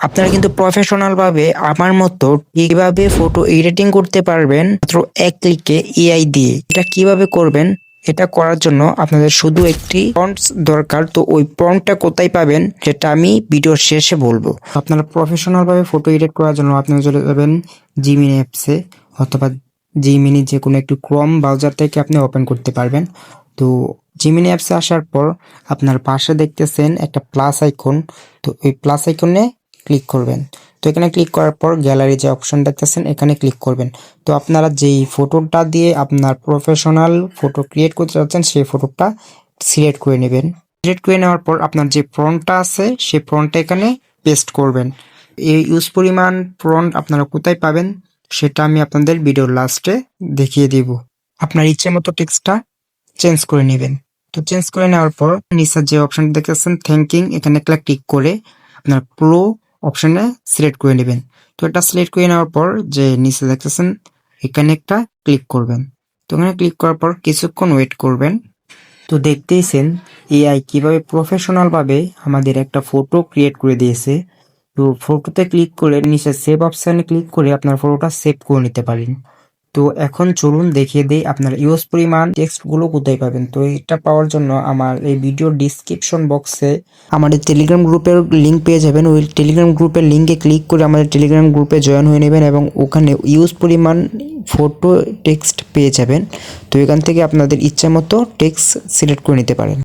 আপনারা কিন্তু প্রফেশনাল ভাবে আমার মতো কিভাবে ফটো এডিটিং করতে পারবেন মাত্র এক ক্লিকে এআই দিয়ে। এটা কিভাবে করবেন? এটা করার জন্য আপনাদের শুধু একটি প্রম্পটস দরকার। তো ওই প্রম্পটটা কোথায় পাবেন সেটা আমি ভিডিওর শেষে বলবো। আপনারা প্রফেশনাল ভাবে ফটো এডিট করার জন্য আপনারা চলে যাবেন জিমিনি অ্যাপসে, অথবা জিমিনি যে কোনো একটি ক্রোম ব্রাউজার থেকে আপনি ওপেন করতে পারবেন। তো জিমিনি অ্যাপসে আসার পর আপনার পাশে দেখতেছেন একটা প্লাস আইকন। তো ওই প্লাস আইকনে ক্লিক করবেন। তো এখানে ক্লিক করার পর গ্যালারি যে অপশন দেখতেছেন এখানে ক্লিক করবেন। তো আপনারা যেই ফটোটা দিয়ে আপনার প্রফেশনাল ফটো ক্রিয়েট করতে চাচ্ছেন সেই ফটোটা সিলেক্ট করে নেবেন। সিলেক্ট করে নেওয়ার পর আপনার যে ফন্টটা আছে সেই ফন্টটা এখানে পেস্ট করবেন। এই ইউজ পরিমাণ ফন্ট আপনারা কোথায় পাবেন সেটা আমি আপনাদের ভিডিওর লাস্টে দেখিয়ে দিব। আপনার ইচ্ছে মতো টেক্সটটা চেঞ্জ করে নেবেন। তো চেঞ্জ করে নেওয়ার পর নিচের যে অপশনটা দেখতেছেন থ্যাঙ্কিং, এখানে একটা ক্লিক করে আপনার প্রো অপশনে সিলেক্ট করে নেবেন। তো এটা সিলেক্ট করে নেওয়ার পর যে নিচে দেখতেছেন এখানে একটা ক্লিক করবেন। তো এখানে ক্লিক করার পর কিছুক্ষণ ওয়েট করবেন। তো দেখতেইছেন এআই কিভাবে প্রফেশনাল ভাবে আমাদের একটা ফটো ক্রিয়েট করে দিয়েছে। তো ফটোতে ক্লিক করে নিচে সেভ অপশনে ক্লিক করে আপনার ফটোটা সেভ করে নিতে পারেন। তো এখন চলুন দেখিয়ে দেই আপনার ইউজ পরিমাণ টেক্সট গুলো কোথায় পাবেন। তো এটা পাওয়ার জন্য আমার এই ভিডিওর ডিসক্রিপশন বক্সে আমাদের টেলিগ্রাম গ্রুপের লিঙ্ক পেয়ে যাবেন। ওই টেলিগ্রাম গ্রুপের লিঙ্কে ক্লিক করে আমাদের টেলিগ্রাম গ্রুপে জয়েন হয়ে নেবেন এবং ওখানে ইউজ পরিমাণ ফটো টেক্সট পেয়ে যাবেন। তো এখান থেকে আপনাদের ইচ্ছা মতো টেক্সট সিলেক্ট করে নিতে পারেন।